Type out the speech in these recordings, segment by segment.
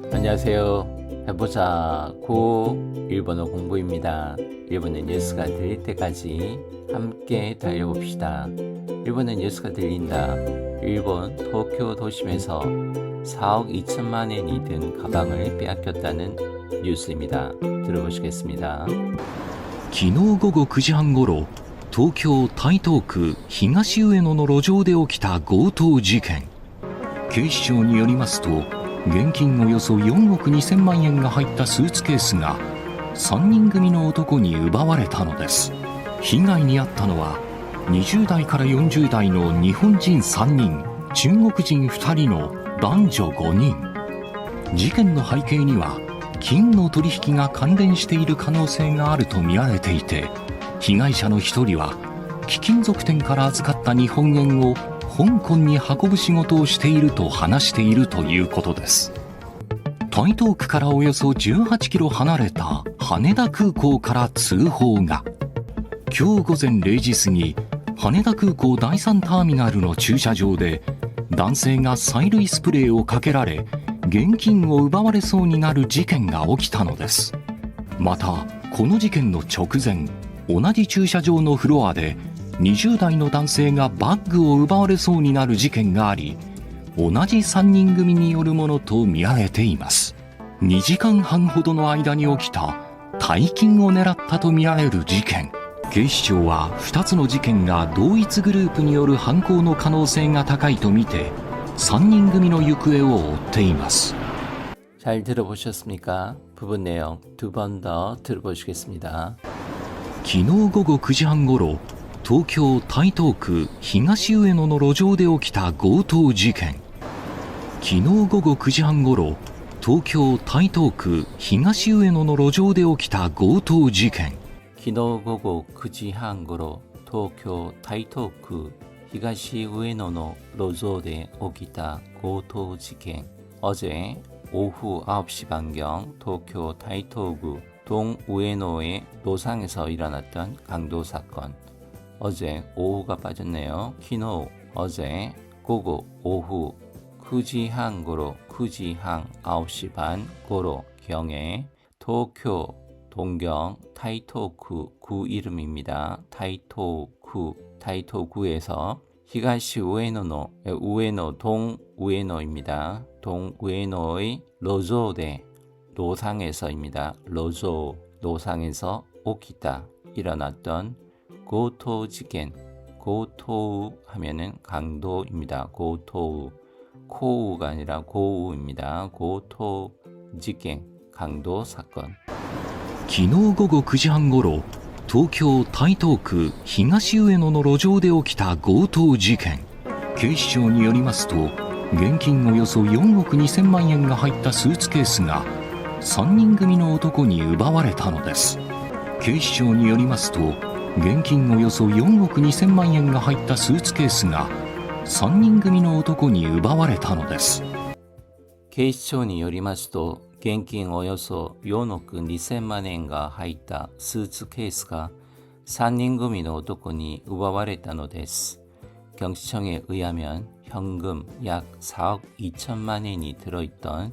안녕하세요. 해보자고 일본어 공부입니다. 일본어 뉴스가 들릴 때까지 함께 달려봅시다. 일본어 뉴스가 들린다. 일본 도쿄 도심에서 4억 2천만 엔이 든 가방을 빼앗겼다는 뉴스입니다. 들어보시겠습니다. 昨日午後9時半ごろ、東京台東区東上野の路上で起きた強盗事件。警視庁によりますと、現金およそ4億2000万円が入ったスーツケースが3人組の男に奪われたのです。被害に遭ったのは20代から40代の日本人3人、中国人2人の男女5人。事件の背景には金の取引が関連している可能性があると見られていて、被害者の一人は貴金属店から預かった日本円を香港に運ぶ仕事をしていると話しているということです。台東区からおよそ18キロ離れた羽田空港から通報が。今日午前0時過ぎ、羽田空港第3ターミナルの駐車場で、男性が催涙スプレーをかけられ、現金を奪われそうになる事件が起きたのです。また、この事件の直前、同じ駐車場のフロアで、20代の男性がバッグを奪われそうになる事件があり、同じ3人組によるものと見られています。2時間半ほどの間に起きた大金を狙ったと見られる事件。警視庁は2つの事件が同一グループによる犯行の可能性が高いとみて、3人組の行方を追っています。잘 들어보셨습니까? 부분 내용 두 번 더 들어보시겠습니다. 昨日午後9時半ごろ、東京台東区東上野の路上で起きた強盗事件。昨日午後9時半ごろ、東京台東区東上野の路上で起きた強盗事件。昨日午後9時半ごろ、東京台東区東上野の路上で起きた強盗事件。어제 오후 9시 반경 도쿄 타이토구 동우에노의 노상에서 일어났던 강도 사건. 어제 오후가 빠졌네요. 키노 어제 고고 오후 9시 한고로 9시 한 9시 반 고로 경에 도쿄 동경 타이토구 구 이름입니다. 타이토구에서 히가시 우에노노 우에노 동우에노입니다. 동우에노의 로조대 노상에서입니다. 로조 노상에서 오키타 일어났던 고토事件. 고토우 하면은 강도입니다. 고토우 코우가 아니라 고우입니다. 고토事件 강도 사건. 昨日午後9時半ごろ、東京台東区東上野の路上で起きた強盗事件。警視庁によりますと、現金およそ4億2000万円が入ったスーツケースが3人組の男に奪われたのです。警視庁によりますと、現金およそ4億2000万円が入ったスーツケースが3人組の男に奪われたのです。警視庁によりますと、現金およそ4億2000万円が入ったスーツケースが3人組の男に奪われたのです。경시청에 의하면 현금 약 4억 2천만 엔이 들어있던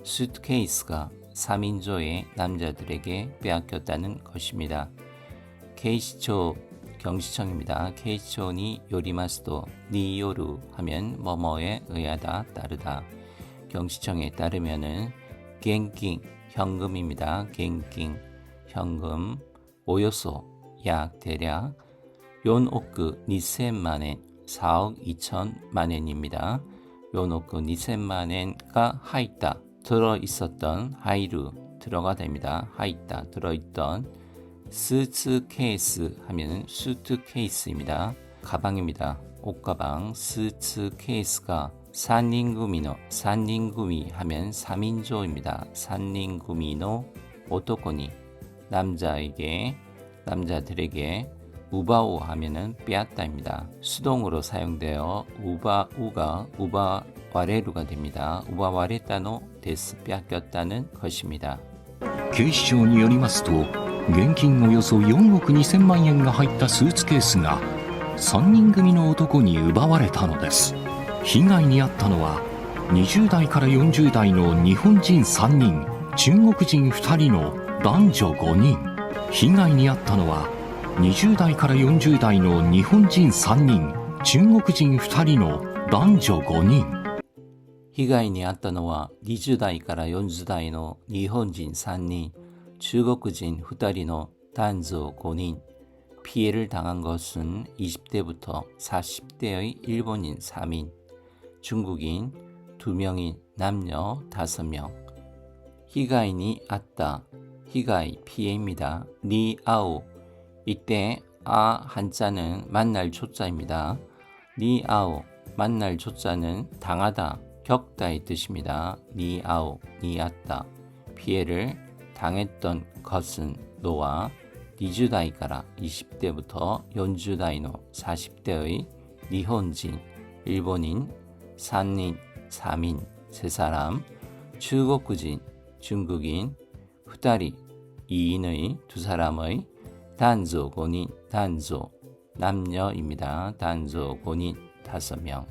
수트케이스가 3인조의 남자들에게 빼앗겼다는 것입니다.警視庁 경시청입니다.警視庁に 요리마스도 니요루 하면 뭐뭐에 의하다 따르다. 경시청에 따르면은 겐킹 현금입니다. 겐킹 현금 오요소 약 대략 요노크 니센만엔 4억 2천만 엔입니다. 요노크 니센만 엔가 하이다 들어있었던 하이루 들어가 됩니다. 하이다 들어있던 스츠케이스 하면 수트케이스입니다. 가방입니다. 옷가방 스츠케이스가 산닝구미노 산닝구미 하면 3인조입니다. 산닝구미노 오토코니 남자들에게 우바오 하면은 빼앗다입니다. 수동으로 사용되어 우바우가 우바와레루가 됩니다. 우바와레타노 데스 빼앗겼다는 것입니다. 警視庁によりますと、現金およそ4億2000万円が入ったスーツケースが3人組の男に奪われたのです。被害に遭ったのは20代から40代の日本人3人、中国人2人の男女5人。被害に遭ったのは、20代から40代の日本人3人、中国人2人の男女5人。被害に遭ったのは20代から40代の日本人3人, 중국인 2人の男女5人. 피해를 당한 것은 20대부터 40대의 일본인 3인, 중국인 2명인 남녀 5명. 희가인이 아따, 희가이 피해입니다. 니아오, 이때 아 한자는 만날 조자입니다. 니아오, 만날 조자는 당하다, 겪다의 뜻입니다. 니아오, 니아따. 피해를 당했던 것은 노와 20代から 20대부터 40代の 40대의 일본인, 일본인 3인, 3인, 3사람, 중국인, 중국인 2人, 2인의 2사람의 단조, 고닌, 단조, 남녀입니다. 단조, 고닌 5명.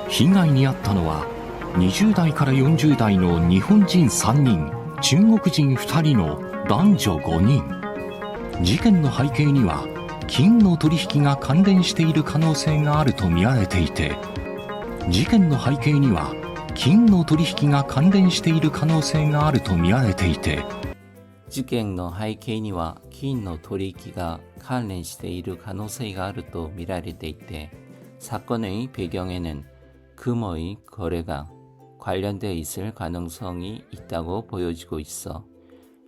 被害に遭ったのは、20代から40代の日本人3人、中国人2人の男女5人。事件の背景には、金の取引が関連している可能性があると見られていて、事件の背景には、金の取引が関連している可能性があると見られていて、事件の背景には金の取引が関連している可能性があると見られていて、 사건의 배경에는 금의 거래가 관련되어 있을 가능성이 있다고 보여지고 있어.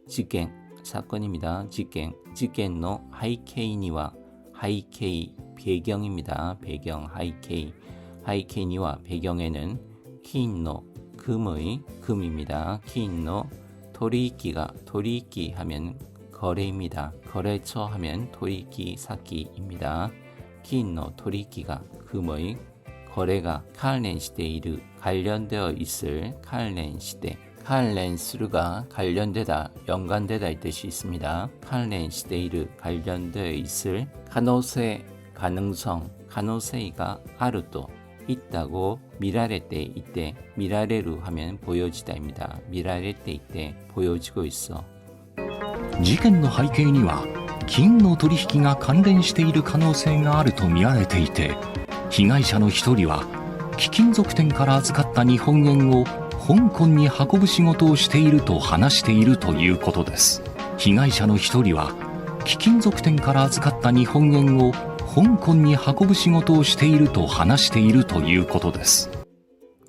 지경, 사건입니다. 지경의 하이케이니와 하이케이, 배경입니다. 배경, 하이케이. 하이케이니와 배경에는 키인노, 금의, 금입니다. 키인노, 도리이키가, 도리이키 하면 거래입니다. 거래처 하면 도리이키 사키입니다. 키인노, 도리이키가, 금의 거래가 관련시대이르, 관련되어 있을 관련시대. 관련스루가 관련되다, 연관되다 이 뜻이 있습니다. 관련시대이르, 관련되어 있을 가노세, 가능성, 가노세이가 아르도 있다고 미라레때 이때, 미라레루 하면 보여지다입니다. 미라레때 이때 보여지고 있어. 事件の背景には、金の取引が関連している可能性があると見られていて、被害者の一人は、貴金属店から預かった日本円を香港に運ぶ仕事をしていると話しているということです。被害者の一人は、貴金属店から預かった日本円を香港に運ぶ仕事をしていると話しているということです。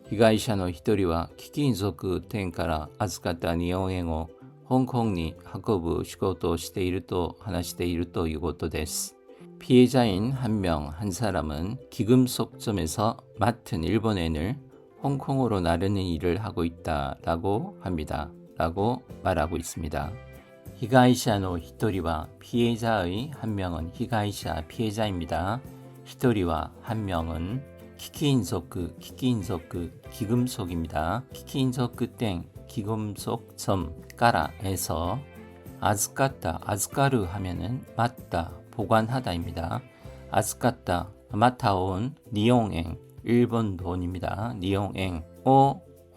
被害者の一人は貴金属店から預かった日本円を香港に運ぶ仕事をしていると話しているということです。 피해자인 한 사람은 기금속점에서 맡은 일본엔을 홍콩으로 나르는 일을 하고 있다라고 합니다. 라고 말하고 있습니다. 히가이샤노 히토리와 피해자의 한 명은 히가이샤 피해자입니다. 히토리와 한 명은 키키인소크 기금속입니다. 키키인소크 땡 기금속 점 까라에서 아즈까타 아즈까르 하면은 맞다 보관하다입니다. 아즈까타 맡아온 니용엥 일본 돈입니다. 니용엥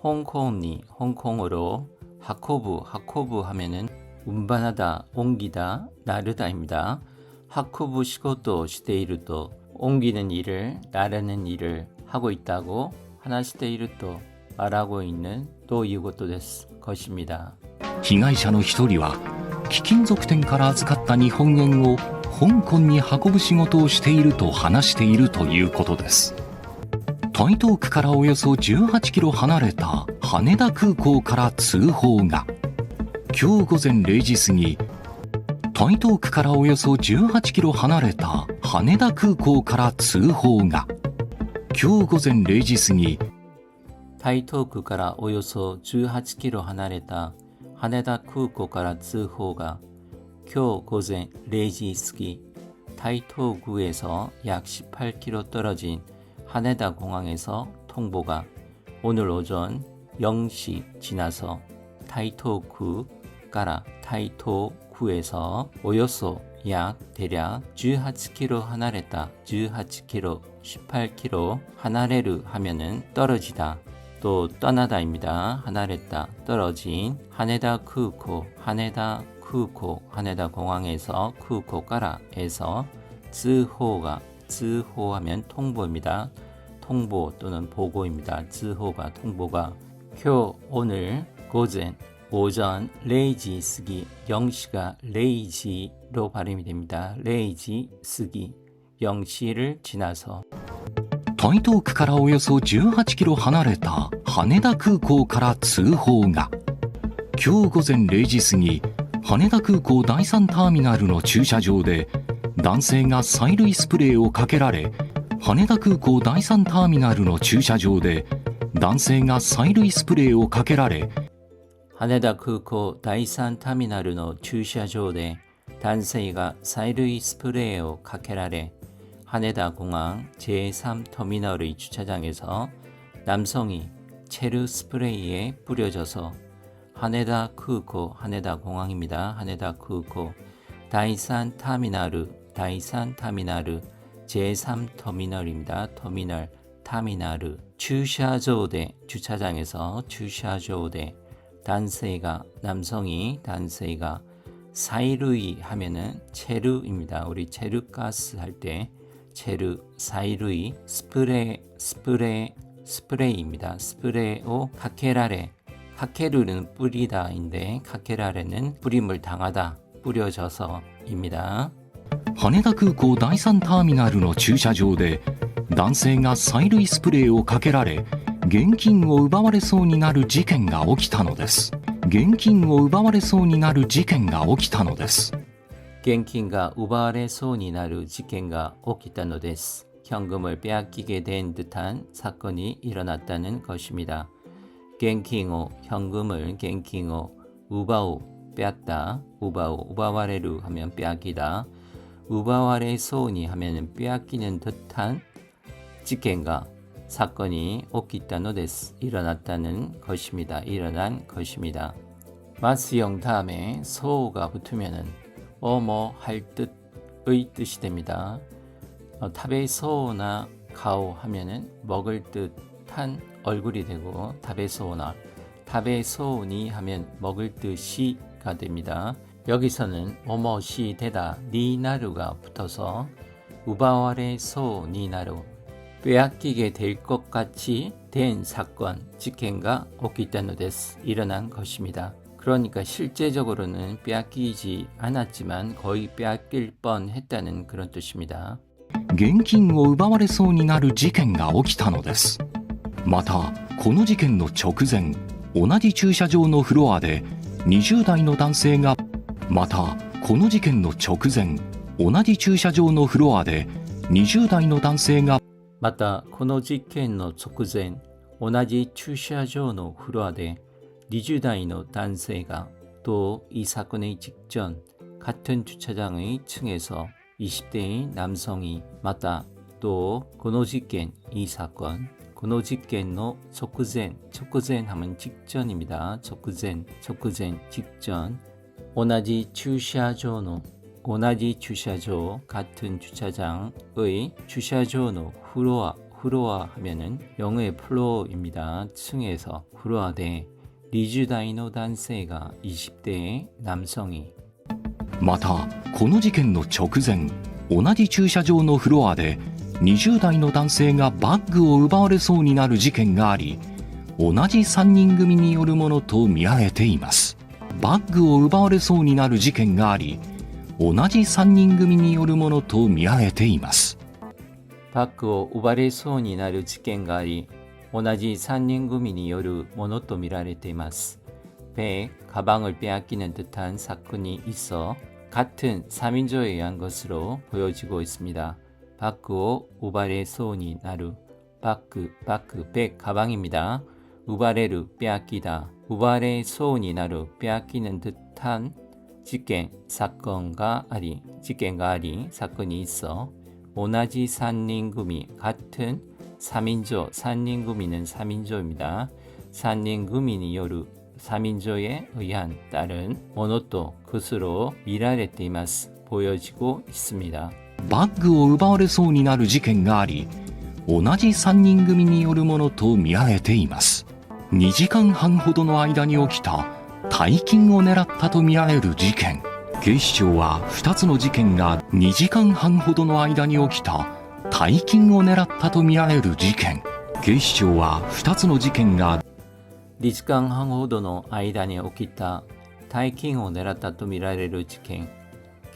홍콩으로 하코부 하면은 운반하다 옮기다 나르다입니다. 하코부 시고도 시테이르도 옮기는 일을 나르는 일을 하고 있다고 하나시테이르도 말하고 있는 또 이것도です것입니다. 被害者の一人は、貴金属店から預かった日本円を香港に運ぶ仕事をしていると話しているということです。台東区からおよそ18キロ離れた羽田空港から通報が。今日午前0時過ぎ、台東区からおよそ18キロ離れた羽田空港から通報が。今日午前0時過ぎ、台東区からおよそ18キロ離れた羽田空港から通報が今日午前0時過ぎ台東구에서 약 18km 떨어진 하네다 공항에서 통보가 오늘 오전 0시 지나서 타이토구 가라 타이토구에서 오요소 약 대략 18km 하나랬다 18km 18km 하나레르 하면은 떨어지다 또 떠나다입니다. 하나랬다, 떨어진. 하네다 쿠코, 하네다 쿠코, 하네다 공항에서, 쿠코카라에서. 즈호가, 즈호하면 통보입니다. 통보 또는 보고입니다. 즈호가, 통보가. 쿄, 오늘, 고젠, 오전, 레이지 쓰기, 0시가 레이지로 발음이 됩니다. 레이지 쓰기, 0시를 지나서. 台東区からおよそ18キロ離れた羽田空港から通報が。今日午前0時過ぎ、羽田空港第3ターミナルの駐車場で、男性が催涙スプレーをかけられ、羽田空港第3ターミナルの駐車場で、男性が催涙スプレーをかけられ、羽田空港第3ターミナルの駐車場で男性が催涙スプレーをかけられ、羽田공항 제3 터미널의 주차장에서 남성이 체르 스프레이에 뿌려져서羽田空港,羽田공항입니다.羽田空港 第3 타미나르,第3 타미나르 제3 터미널입니다. 터미널, 타미나르. 주차장대, 주차장에서 주차장대. 단세가, 남성이, 단세가. 사이루이 하면은 체르입니다. 우리 체르가스 할 때 체르, 사이루이, 스프레이입니다. 스프레오, 카케라레. 카케르는 뿌리다인데 카케라레는 뿌림을 당하다, 뿌려져서입니다. 羽田空港第3ターミナルの駐車場で、男性が催涙スプレーをかけられ、現金を奪われそうになる事件が起きたのです。現金を奪われそうになる事件が起きたのです。現金が奪われそうになる事件が起きたのです. 현금을 빼앗기게 된 듯한 사건이 일어났다는 것입니다. 겐킹오, 현금을 겐킹오, 우바우, 빼앗다, 우바우, 우바와레루 하면 빼앗기다, 우바와레 소니 하면 빼앗기는 듯한 지켄가, 사건이 오키타노 데스, 일어났다는 것입니다. 일어난 것입니다. 마스형 다음에 소가 붙으면은 뭐 할 뜻의 뜻이 됩니다. 타베소나 가오 하면은 먹을 듯한 얼굴이 되고, 타베소나, 타베소니 하면 먹을 듯이가 됩니다. 여기서는 뭐뭐시 되다, 니나루가 붙어서 우바와레 소 니나루, 빼앗기게 될 것 같이 된 사건, 지켄가 오키타노 데스, 일어난 것입니다. 그러니까 실제적으로는 빼앗기지 않았지만 거의 빼앗길 뻔했다는 그런 뜻입니다. 現金を奪われそうになる事件が起きたのです。また、この事件の直前、同じ駐車場のフロアで20代の男性が、また、この事件の直前、同じ駐車場のフロアで20代の男性が、また、この事件の直前、同じ駐車場のフロアで20代の男性が, 또 이 사건의 직전 같은 주차장의 층에서 20대의 남성이, 맞다, 또この事件, 이 사건, この事件の直前,直前하면 직전입니다.直前, 직전. 同じ駐車場の, 同じ駐車場, 같은 주차장의 주차장の フロア 하면은 영어의 플로어입니다. 층에서,フロアで 20代の男性が, 20대의 남성이. また、この事件の直前、同じ駐車場のフロアで20代の男性がバッグを奪われそうになる事件があり、同じ3人組によるものと見られています。バッグを奪われそうになる事件があり、同じ3人組によるものと見られています。バッグを奪われそうになる事件があり、同じ3人組によるものと見られています。배에 가방을 빼앗기는 듯한 사건이 있어 같은 3인조에 의한 것으로 보여지고 있습니다. 바크오 우바레 소니 나루, 바크, 백, 가방입니다. 우바레루, 빼앗기다. 우바레 소니 나루, 빼앗기는 듯한 지켄, 사건과 아리, 사건이 있어. 오나지 산닝구미, 같은 3인조, 산닝구미는 3인조입니다. 산닝구미니 요루, 3인조에 의한 따른 모노또, 것으로 미라레테이마스, 보여지고 있습니다. バッグを奪われそうになる事件があり、同じ3人組によるものと見られています。2時間半ほどの間に起きた大金を狙ったとみられる事件。警視庁は2つの事件が2時間半ほどの間に起きた大金を狙ったとみられる事件。警視庁は2つの事件が2時間半ほどの間に起きた大金を狙ったとみられる事件。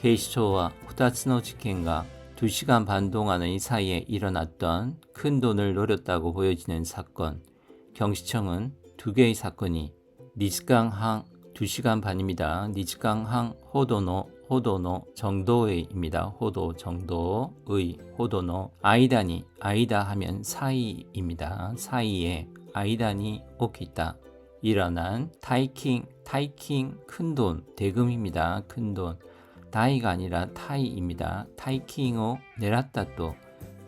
警視庁は2つの事件が 2시간 반 동안의 사이에 일어났던 큰 돈을 노렸다고 보여지는 사건. 경시청은 두 개의 사건이 2시간 반입니다. 2시간 한 호도노 정도의입니다. 호도 정도의 호도노 아이다니 아이다 하면 사이입니다. 사이에 아이다니 오키다 일어난 타이킹 큰돈 대금입니다. 큰돈 다이가 아니라 타이입니다. 타이킹を 내렸다 또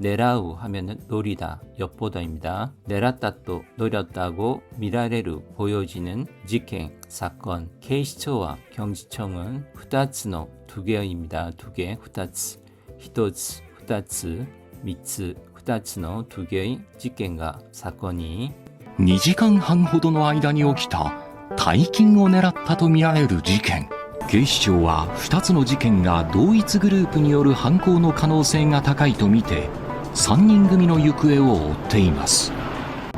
내라우 하면은 노리다, 엿보다입니다. 내렸다 또 노렸다고 미라레루 보여지는 지켄, 사건. 케이시초와 경시청은 후다츠노 두 개입니다. 두 개, 후다츠. 히토츠, 후다츠, 미츠, 후다츠노 두 개의 지켄과 사건이 2時間半ほどの間に起きた大金を狙ったとみられる事件。警視庁は2つの事件が同一グループによる犯行の可能性が高いとみて、3人組の行方を追っています。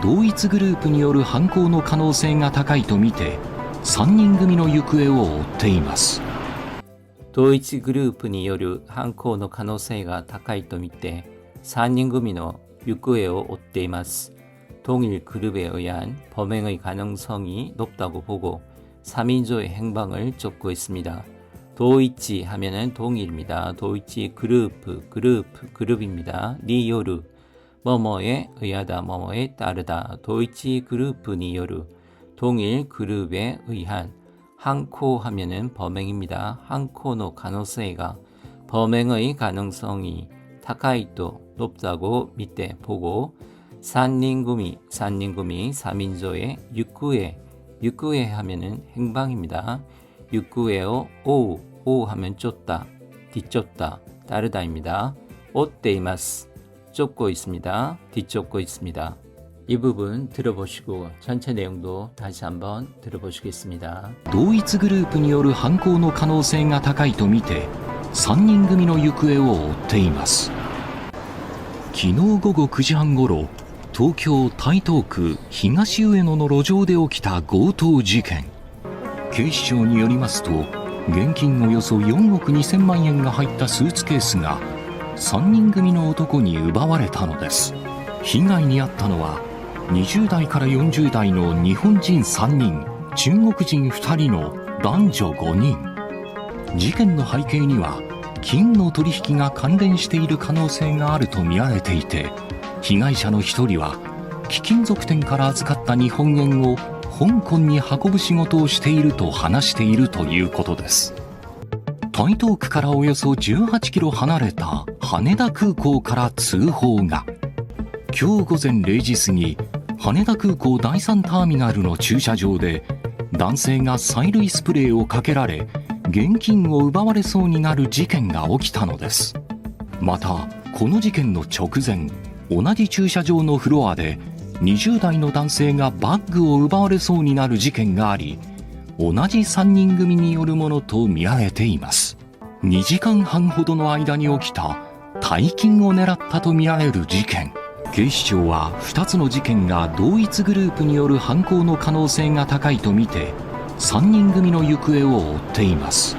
同一グループによる犯行の可能性が高いとみて、3人組の行方を追っています。同一グループによる犯行の可能性が高いとみて、3人組の行方を追っています。 동일 그룹에 의한 범행의 가능성이 높다고 보고 3인조의 행방을 쫓고 있습니다. 도이치 하면은 동일입니다. 도이치 그룹입니다. 니요르 뭐뭐에 의하다 뭐뭐에 따르다. 도이치 그룹 니요르 동일 그룹에 의한 한코 하면은 범행입니다. 한코노 가노세이가 범행의 가능성이 타카이도 높다고 밑에 보고 3人組 3인조의 육구에 하면은 행방입니다. 육구에요 오 하면 쫓다, 뒤쫓다, 따르다입니다. 오떼이마스 쫓고 있습니다. 뒤쫓고 있습니다. 이 부분 들어보시고 전체 내용도 다시 한번 들어보시겠습니다. 同一グループによる犯行の可能性が高いとみて、3人組の行方を追っています。昨日午後9時半ごろ、東京台東区東上野の路上で起きた強盗事件。警視庁によりますと、現金およそ4億2000万円が入ったスーツケースが3人組の男に奪われたのです。被害に遭ったのは20代から40代の日本人3人、中国人2人の男女5人。事件の背景には金の取引が関連している可能性があると見られていて、被害者の一人は貴金属店から預かった日本円を香港に運ぶ仕事をしていると話しているということです。台東区からおよそ18キロ離れた羽田空港から通報が。今日午前0時過ぎ、羽田空港第3ターミナルの駐車場で、男性が催涙スプレーをかけられ、現金を奪われそうになる事件が起きたのです。また、この事件の直前、同じ駐車場のフロアで、20代の男性がバッグを奪われそうになる事件があり、同じ3人組によるものと見られています。2時間半ほどの間に起きた大金を狙ったと見られる事件。警視庁は2つの事件が同一グループによる犯行の可能性が高いとみて、3人組の行方を追っています。